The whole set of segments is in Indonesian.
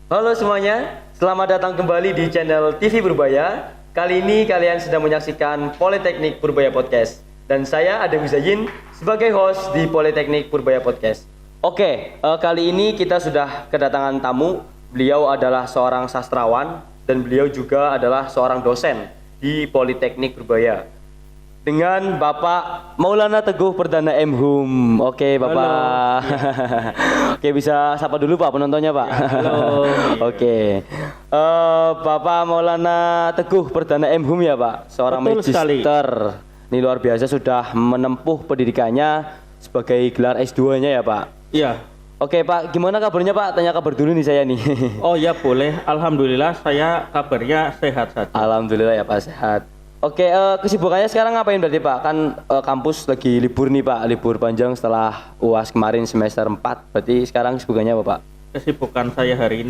Halo semuanya, selamat datang kembali di channel TV Purbaya. Kali ini kalian sedang menyaksikan Politeknik Purbaya Podcast. Dan saya Adem Zain sebagai host di Politeknik Purbaya Podcast. Kali ini kita sudah kedatangan tamu. Beliau adalah seorang sastrawan dan beliau juga adalah seorang dosen di Politeknik Purbaya. Dengan Bapak Maulana Teguh Perdana M.Hum. Oke Bapak. Oke, bisa sapa dulu Pak penontonnya Pak. Halo. Oke. Bapak Maulana Teguh Perdana M.Hum ya Pak. Seorang Betul magister. Ini luar biasa sudah menempuh pendidikannya sebagai gelar S2-nya ya Pak. Iya. Oke Pak, gimana kabarnya Pak? Tanya kabar dulu nih saya nih. Oh ya boleh. Alhamdulillah saya kabarnya sehat saja. Alhamdulillah ya Pak, sehat. Oke, kesibukannya sekarang ngapain berarti Pak? Kan kampus lagi libur nih Pak, libur panjang setelah UAS kemarin semester 4. Berarti sekarang kesibukannya apa Pak? Kesibukan saya hari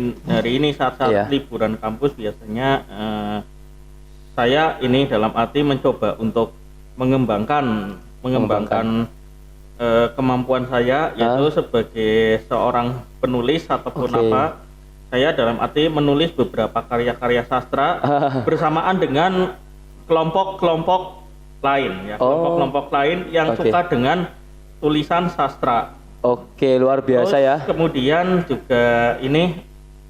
ini saat-saat Iya. liburan kampus biasanya saya ini dalam arti mencoba untuk mengembangkan kemampuan saya yaitu sebagai seorang penulis ataupun Oke. apa. Saya dalam arti menulis beberapa karya-karya sastra bersamaan dengan kelompok-kelompok lain ya, kelompok-kelompok lain yang Oke. suka dengan tulisan sastra. Oke, luar biasa Terus, ya. kemudian juga ini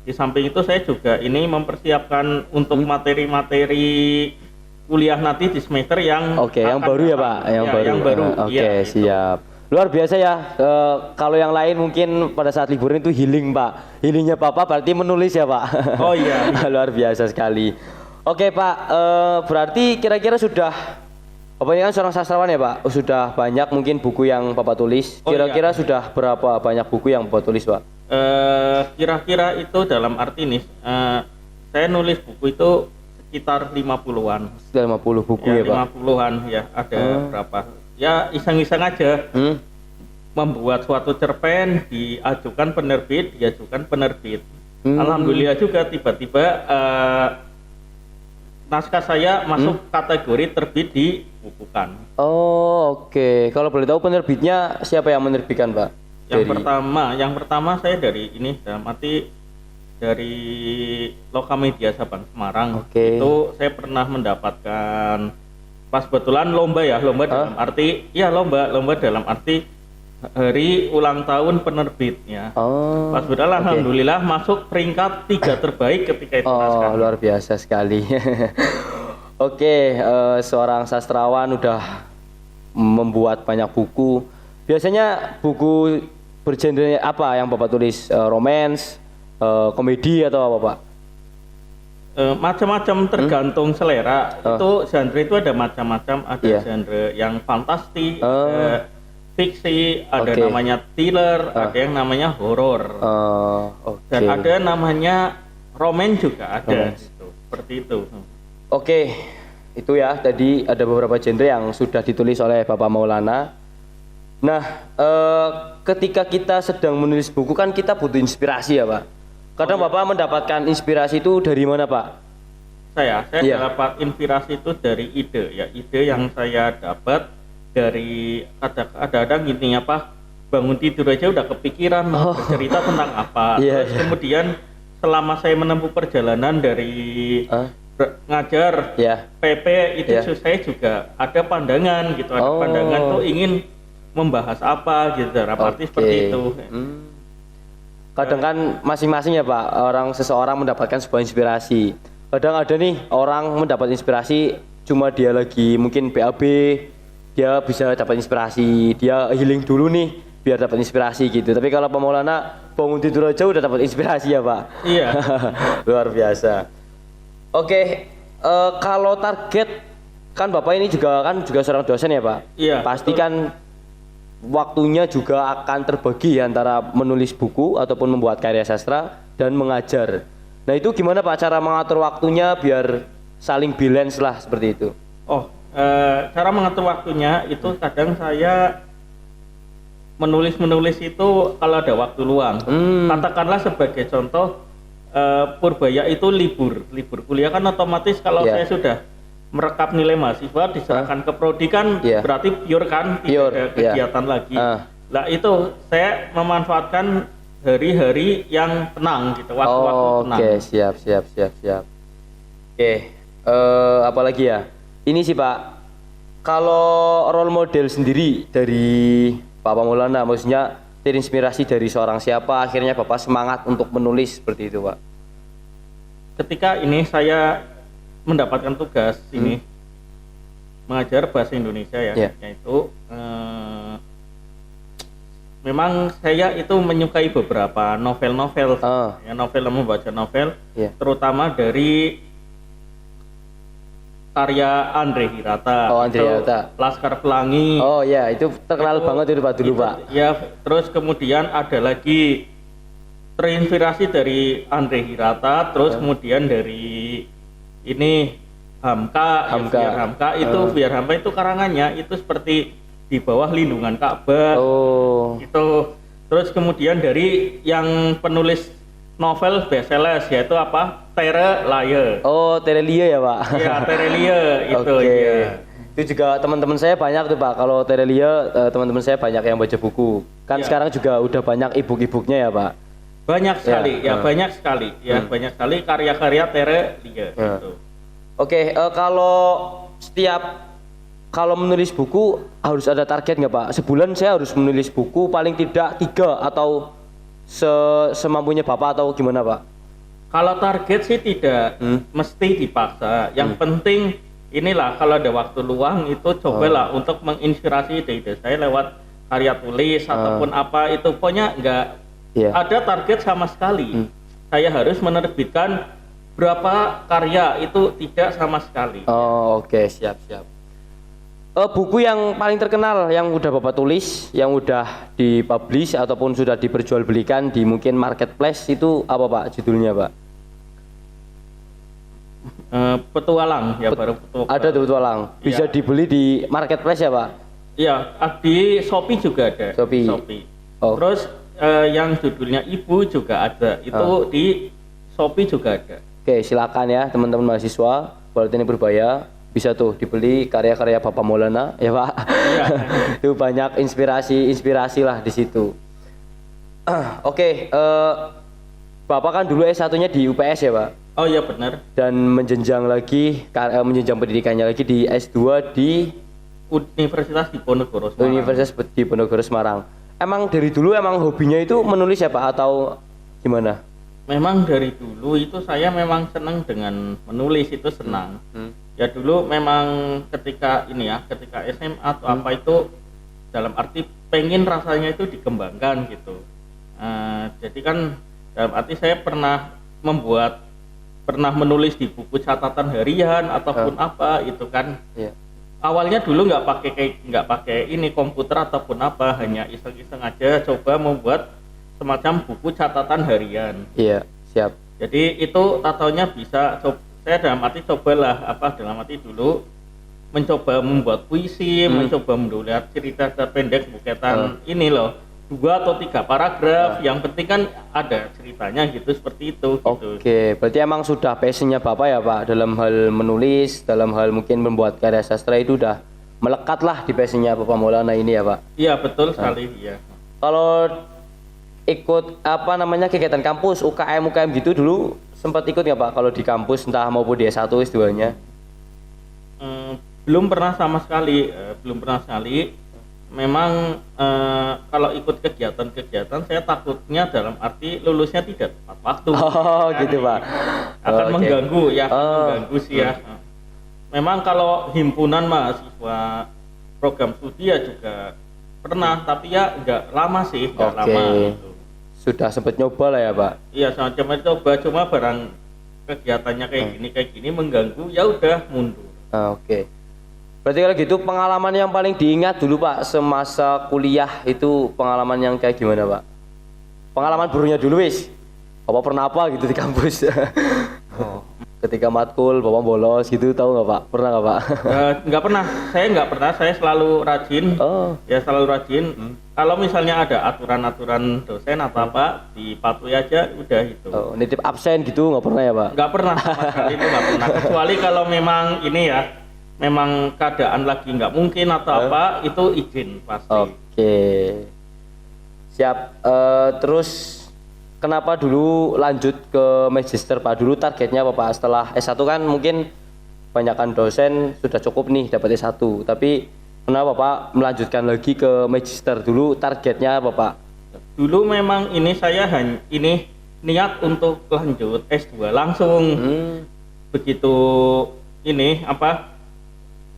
di samping itu saya juga ini mempersiapkan untuk materi-materi kuliah nanti di semester yang Oke, yang akan baru ya datang. Pak, yang Ya, baru. yang baru. Oke, Iya, gitu. siap. Luar biasa ya. Kalau yang lain mungkin pada saat liburan itu healing Pak. Healingnya Bapak berarti menulis ya Pak. Oh iya. Luar biasa sekali. Oke Pak, berarti kira-kira sudah Bapak ini kan seorang sastrawan ya Pak. Sudah banyak mungkin buku yang Bapak tulis. Oh, Kira-kira iya. sudah berapa banyak buku yang Bapak tulis Pak? Kira-kira itu dalam arti nih, saya nulis buku itu sekitar 50-an. Sudah 50 buku ya, Pak. 50-an ya, ada berapa? Ya iseng-iseng aja. Membuat suatu cerpen, diajukan penerbit. Alhamdulillah juga tiba-tiba naskah saya masuk kategori terbit dibukukan. Oh, oke. Kalau boleh tahu penerbitnya siapa yang menerbitkan, Pak? Yang pertama saya dari ini dalam arti dari Lokamedia Sabang Semarang. Oke. Itu saya pernah mendapatkan pas kebetulan lomba dalam arti lomba dalam arti hari ulang tahun penerbitnya. Oh. Pas kebetulan oke. alhamdulillah masuk peringkat 3 terbaik ketika itu naskah. Oh, luar biasa sekali. Oke, seorang sastrawan udah membuat banyak buku. Biasanya buku bergenre apa yang Bapak tulis? Romance, komedi atau apa, Pak? Macam-macam tergantung selera. Itu genre itu ada macam-macam, ada Iya. genre yang fantasi, ada fiksi, ada namanya thriller, ada yang namanya horor. Oke. Dan ada namanya romance juga ada gitu. Seperti itu. Oke, itu ya. Tadi ada beberapa genre yang sudah ditulis oleh Bapak Maulana. Nah, ketika kita sedang menulis buku kan kita butuh inspirasi ya Pak. Kadang Bapak mendapatkan inspirasi itu dari mana Pak? Saya Iya. dapat inspirasi itu dari ide yang saya dapat dari kadang-kadang gini bangun tidur aja udah kepikiran mau bercerita tentang apa. Iya, Terus kemudian selama saya menempuh perjalanan dari ngajar Ya. PP itu Iya. saya juga ada pandangan gitu, ada pandangan tuh ingin membahas apa gitu, arti seperti itu. Kadang kan masing-masing ya Pak, seseorang mendapatkan sebuah inspirasi. Kadang ada nih orang mendapat inspirasi cuma dia lagi mungkin BAB, dia bisa dapat inspirasi, dia healing dulu nih biar dapat inspirasi gitu. Tapi kalau Pak Maulana bangun tidur aja udah dapat inspirasi ya Pak. Iya. Luar biasa. Oke, kalau target kan Bapak ini juga seorang dosen ya Pak. Iya, Pasti kan waktunya juga akan terbagi antara menulis buku ataupun membuat karya sastra dan mengajar. Nah itu gimana Pak cara mengatur waktunya biar saling balance lah seperti itu? Cara mengatur waktunya itu kadang saya menulis itu kalau ada waktu luang. Katakanlah sebagai contoh, Purbaya itu libur kuliah kan otomatis kalau Iya. saya sudah merekap nilai mahasiswa diserahkan ke prodi kan Iya. berarti pure kan, tidak Pure, ada iya. kegiatan lagi. Nah itu saya memanfaatkan hari-hari yang tenang gitu, waktu-waktu Oh, tenang. oke, siap. Oke, apa lagi ya? Ini sih Pak, kalau role model sendiri dari Bapak Maulana, maksudnya terinspirasi dari seorang siapa, akhirnya Bapak semangat untuk menulis seperti itu Pak? Ketika ini saya mendapatkan tugas ini mengajar bahasa Indonesia ya, Iya. yaitu memang saya itu menyukai beberapa novel-novel, ya, membaca novel, Iya. terutama dari karya Andre Hirata. Oh, Andre Itu Hirata. Laskar Pelangi. Oh ya, itu terkenal banget itu Pak dulu Pak. Ya, terus kemudian ada lagi terinspirasi dari Andre Hirata, terus kemudian dari ini Hamka. Biar Hamka itu karangannya itu seperti di bawah lindungan Ka'bah. Oh. Itu terus kemudian dari yang penulis novel bestseller yaitu apa? Tere Laye. Oh, Terelie ya Pak? Ya, Tere Laye itu. Oke. Ya. Itu juga teman-teman saya banyak tuh Pak. Kalau Terelie, teman-teman saya banyak yang baca buku. Kan Ya. sekarang juga udah banyak e-book-nya ya Pak? Banyak sekali, banyak sekali karya-karya Tere Laye. Gitu. Oke, kalau menulis buku harus ada target nggak Pak? Sebulan saya harus menulis buku paling tidak 3 atau semampunya Bapak atau gimana Pak? Kalau target sih tidak mesti dipaksa. Yang penting inilah kalau ada waktu luang itu cobalah untuk menginspirasi ide-ide saya lewat karya tulis ataupun apa itu. Pokoknya nggak ada target sama sekali. Saya harus menerbitkan berapa karya itu tidak sama sekali. Oh, oke, siap. Buku yang paling terkenal yang udah Bapak tulis, yang udah dipublish ataupun sudah diperjualbelikan di mungkin marketplace itu apa Pak judulnya Pak? Petualang ya, baru petualang. Ada tuh Petualang. Bisa dibeli di marketplace ya Pak? Iya, di Shopee juga ada. Shopee. Oh. Terus yang judulnya Ibu juga ada. Itu di Shopee juga ada. Oke, silakan ya teman-teman mahasiswa Politeknik Purbaya, bisa tuh dibeli karya-karya Bapak Maulana ya Pak. Iya. Itu banyak inspirasi lah di situ. Oke, Bapak kan dulu S1-nya di UPS ya Pak, Oh iya benar. dan menjenjang pendidikannya lagi di S2 di Universitas Diponegoro Semarang. Universitas Diponegoro Semarang. Emang dari dulu emang hobinya itu menulis ya Pak atau gimana? Memang dari dulu itu saya memang senang dengan menulis, itu senang. Ya dulu memang ketika SMA atau apa itu dalam arti pengen rasanya itu dikembangkan gitu. Jadi kan dalam arti saya pernah menulis di buku catatan harian ataupun apa itu kan. Iya. Awalnya dulu nggak pakai ini komputer ataupun apa, hanya iseng-iseng aja coba membuat semacam buku catatan harian. Iya, siap. Jadi itu tatonya bisa saya dalam arti dulu mencoba membuat puisi, mencoba menulis cerita pendek buketan ini loh, 2 atau 3 paragraf, yang penting kan ada ceritanya gitu, seperti itu. Gitu. Oke, berarti emang sudah passionnya Bapak ya Pak dalam hal menulis, dalam hal mungkin membuat karya sastra itu udah melekat lah di passionnya Bapak Maulana ini ya Pak. Iya betul sekali ya. Kalau ikut kegiatan kampus UKM gitu dulu sempat ikut nggak Pak kalau di kampus entah maupun di S1 S2-nya? Belum pernah sama sekali, Memang kalau ikut kegiatan saya takutnya dalam arti lulusnya tidak tepat waktu. Oh gitu Pak. Akan Oke. mengganggu ya, mengganggu sih ya. Memang kalau himpunan mahasiswa program studi ya juga pernah, tapi ya nggak lama sih, nggak lama gitu. Sudah sempat nyoba lah ya Pak. Iya, semacam coba cuma barang kegiatannya kayak gini mengganggu, ya udah mundur. Oke. Berarti kalau gitu pengalaman yang paling diingat dulu Pak semasa kuliah itu pengalaman yang kayak gimana Pak? Pengalaman buruknya dulu wis. Bapak pernah apa gitu di kampus? Ketika matkul Bapak bolos gitu, tahu nggak Pak? Pernah nggak Pak? Nggak pernah, saya selalu rajin. Ya selalu rajin. Kalau misalnya ada aturan-aturan dosen atau apa, dipatuhi aja udah itu. Nitip absen gitu nggak pernah ya Pak? Nggak pernah, sama sekali itu nggak pernah. Kecuali kalau memang ini ya, memang keadaan lagi nggak mungkin atau apa, itu izin pasti. Oke. Siap. Terus kenapa dulu lanjut ke magister Pak? Dulu targetnya apa Pak? Setelah S1 kan mungkin banyakkan dosen sudah cukup nih dapat S1, tapi kenapa Pak melanjutkan lagi ke magister? Dulu targetnya apa Pak? Dulu memang ini saya ini niat untuk lanjut S2 langsung. Begitu ini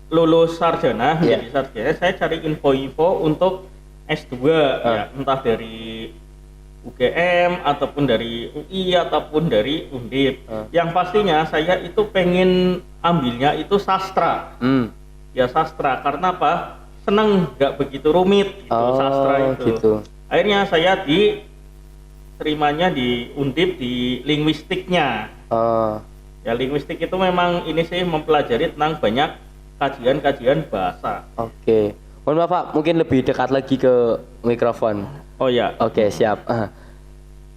lulus sarjana, Iya. menjadi sarjana, saya cari info-info untuk S2 ya, entah dari UGM ataupun dari UI ataupun dari Undip. Yang pastinya saya itu pengen ambilnya itu sastra. Ya sastra, karena apa? Seneng, nggak begitu rumit gitu, sastra itu. Gitu. Akhirnya saya diterimanya di Undip di linguistiknya. Ya linguistik itu memang ini sih mempelajari tentang banyak kajian-kajian bahasa. Oke. Mohon maaf Pak, mungkin lebih dekat lagi ke mikrofon. Oh ya. Oke, siap.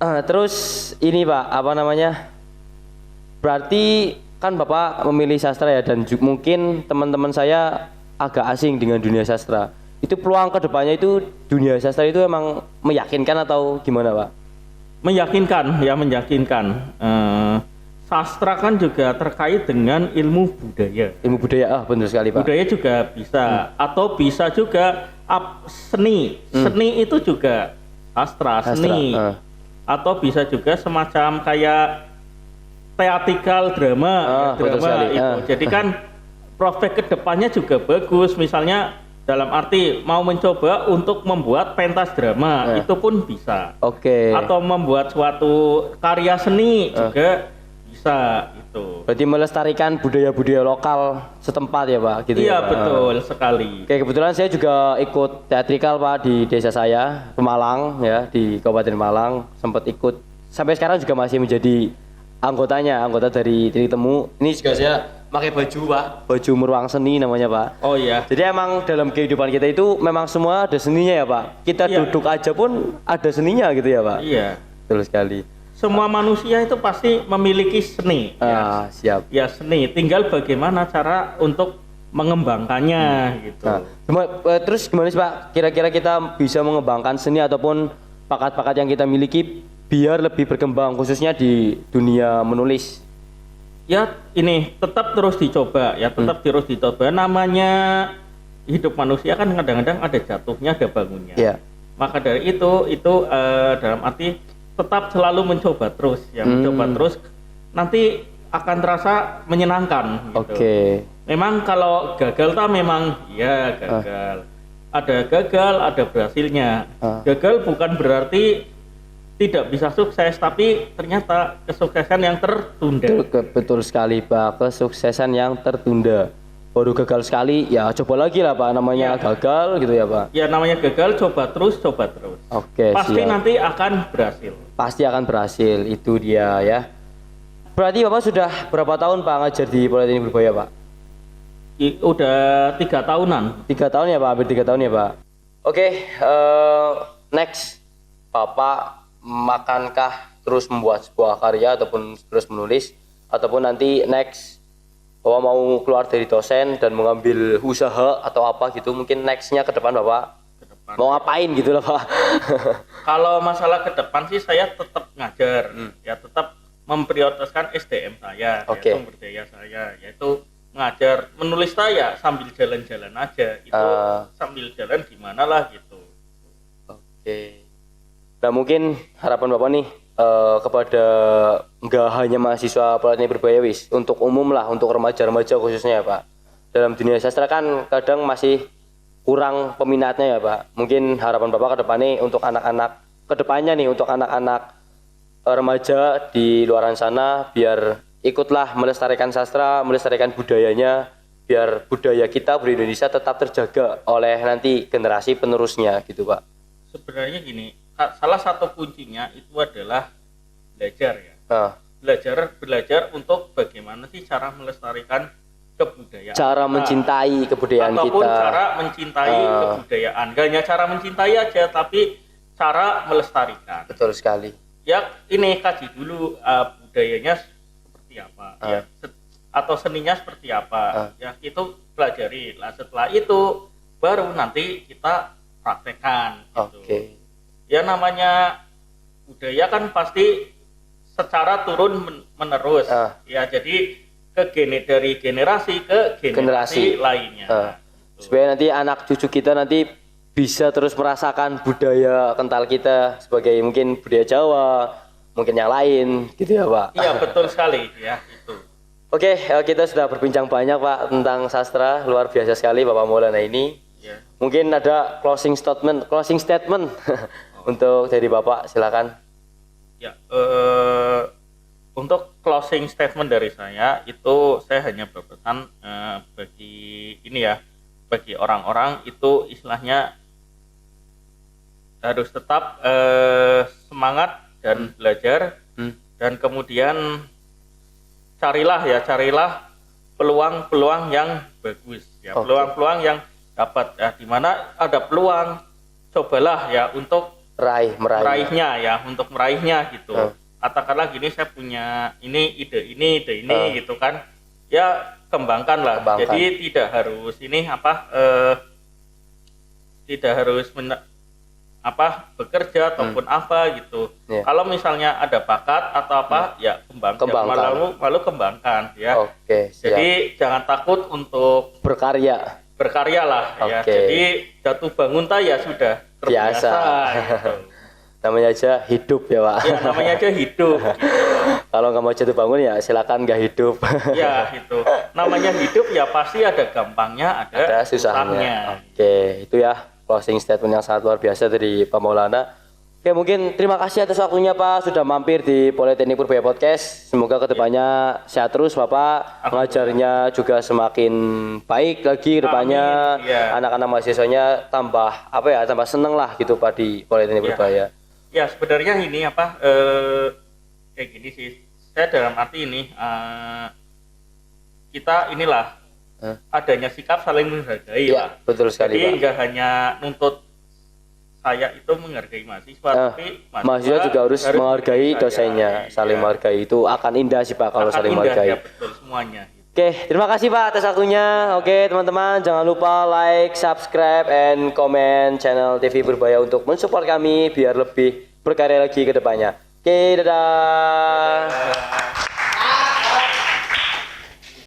Terus ini Pak, apa namanya? Berarti kan Bapak memilih sastra ya, dan mungkin teman-teman saya agak asing dengan dunia sastra. Itu peluang kedepannya itu dunia sastra itu emang meyakinkan atau gimana Pak? Meyakinkan, ya meyakinkan. Sastra kan juga terkait dengan ilmu budaya. Ilmu budaya, benar sekali Pak. Budaya juga bisa, atau bisa juga seni. Seni itu juga sastra, seni. Atau bisa juga semacam kayak theatrical drama, betul sekali. Itu. Jadi kan prospek kedepannya juga bagus. Misalnya dalam arti mau mencoba untuk membuat pentas drama, itu pun bisa. Oke. Atau membuat suatu karya seni juga bisa itu. Berarti melestarikan budaya-budaya lokal setempat ya Pak, gitu Iya ya Pak? betul sekali. Oke, kebetulan saya juga ikut teatrikal Pak di desa saya, Pemalang ya, di Kabupaten Malang, sempat ikut. Sampai sekarang juga masih menjadi anggota dari Titik Temu. Ini juga saya pakai baju Pak, baju Meruang Seni namanya Pak. Oh iya. Jadi emang dalam kehidupan kita itu memang semua ada seninya ya Pak. Kita duduk aja pun ada seninya gitu ya Pak. Iya. Betul sekali. Semua manusia itu pasti memiliki seni. Siap. Ya seni, tinggal bagaimana cara untuk mengembangkannya gitu. Terus gimana sih Pak? Kira-kira kita bisa mengembangkan seni ataupun bakat-bakat yang kita miliki biar lebih berkembang khususnya di dunia menulis? Ya ini tetap terus dicoba ya, tetap terus dicoba. Namanya hidup manusia kan kadang-kadang ada jatuhnya, ada bangunnya. Yeah. Maka dari itu dalam arti tetap selalu mencoba terus, ya mencoba terus, nanti akan terasa menyenangkan. Gitu. Oke. Memang kalau gagal memang ya gagal. Ada gagal, ada berhasilnya. Gagal bukan berarti tidak bisa sukses, tapi ternyata kesuksesan yang tertunda. Betul sekali Pak, kesuksesan yang tertunda. Baru gagal sekali, ya coba lagi lah Pak, namanya gagal gitu ya Pak. Ya namanya gagal, coba terus. Oke, pasti siap. nanti akan berhasil. Pasti akan berhasil, itu dia ya. Berarti Bapak sudah berapa tahun Pak ngajar di Politeknik Berbaya Pak? Udah 3 tahunan. 3 tahun ya Pak, hampir 3 tahun ya Pak. Oke, next, Bapak makankah terus membuat sebuah karya ataupun terus menulis, ataupun nanti next Bapak mau keluar dari dosen dan mengambil usaha atau apa gitu, mungkin nextnya ke depan Bapak mau ngapain gitu lah Pak? Kalau masalah ke depan sih saya tetap ngajar, ya tetap memprioritaskan SDM saya, yaitu sumber daya saya, yaitu ngajar, menulis saya sambil jalan-jalan aja, itu sambil jalan gimana lah gitu. Oke. Nah mungkin harapan Bapak nih kepada nggak hanya mahasiswa Politeknik Berbaya wis, untuk umum lah, untuk remaja-remaja khususnya ya Pak. Dalam dunia sastra kan kadang masih kurang peminatnya ya Pak. Mungkin harapan Bapak ke depannya untuk anak-anak, ke depannya nih untuk anak-anak remaja di luaran sana, biar ikutlah melestarikan sastra, melestarikan budayanya, biar budaya kita di Indonesia tetap terjaga oleh nanti generasi penerusnya gitu Pak. Sebenarnya gini, salah satu kuncinya itu adalah belajar ya. Belajar untuk bagaimana sih cara melestarikan kebudayaan. Cara mencintai kebudayaan ataupun kita. cara mencintai kebudayaan. Gak hanya cara mencintai aja, tapi cara melestarikan. Betul sekali. Ya ini kaji dulu budayanya seperti apa, ya, atau seninya seperti apa. Ya itu pelajari. Lah setelah itu baru nanti kita praktekkan. Gitu. Oke. Ya namanya budaya kan pasti secara turun menerus. Ya, jadi dari generasi ke generasi lainnya. Supaya nanti anak cucu kita nanti bisa terus merasakan budaya kental kita sebagai mungkin budaya Jawa, mungkin yang lain gitu ya Pak. Iya betul sekali ya itu. Oke, kita sudah berbincang banyak Pak tentang sastra, luar biasa sekali Bapak Maulana ini. Ya. Mungkin ada closing statement untuk dari Bapak, silakan. Ya, untuk closing statement dari saya itu saya hanya berpesan bagi orang-orang itu istilahnya harus tetap semangat dan belajar dan kemudian carilah peluang-peluang yang bagus ya, peluang-peluang yang dapat ya, di mana ada peluang cobalah ya untuk meraihnya gitu. Katakanlah gini, saya punya ide ini gitu kan, ya kembangkanlah. Jadi tidak harus bekerja ataupun apa gitu. Kalau misalnya ada bakat atau ya kembangkan. Lalu kembangkan ya. Jadi jangan takut untuk berkarya lah ya. Jadi jatuh bangun ya sudah terbiasa gitu. Namanya aja hidup ya Pak. Ya namanya aja hidup gitu. Kalau nggak mau jatuh bangun ya silakan nggak hidup. Ya gitu. Namanya hidup ya pasti ada gampangnya, ada susahnya. Itu ya closing statement yang sangat luar biasa dari Pak Maulana. Oke, mungkin terima kasih atas waktunya Pak sudah mampir di Politeknik Purbaya Podcast. Semoga kedepannya sehat terus Bapak, mengajarnya juga semakin baik lagi kedepannya. Anak-anak mahasiswanya tambah seneng lah gitu Pak di Politeknik Purbaya. Ya sebenarnya ini kayak gini sih, saya dalam arti ini kita adanya sikap saling menghargai lah. Betul sekali Jadi Pak. nggak hanya nuntut saya itu menghargai mahasiswa, tapi mahasiswa juga harus menghargai dosennya, saling menghargai itu akan indah sih Pak kalau saling menghargai. Ya, betul semuanya. Oke, terima kasih Pak atas waktunya. Oke, teman-teman jangan lupa like, subscribe, and comment channel TV Purbaya untuk mensupport kami biar lebih berkarya lagi ke depannya. Oke, dadah.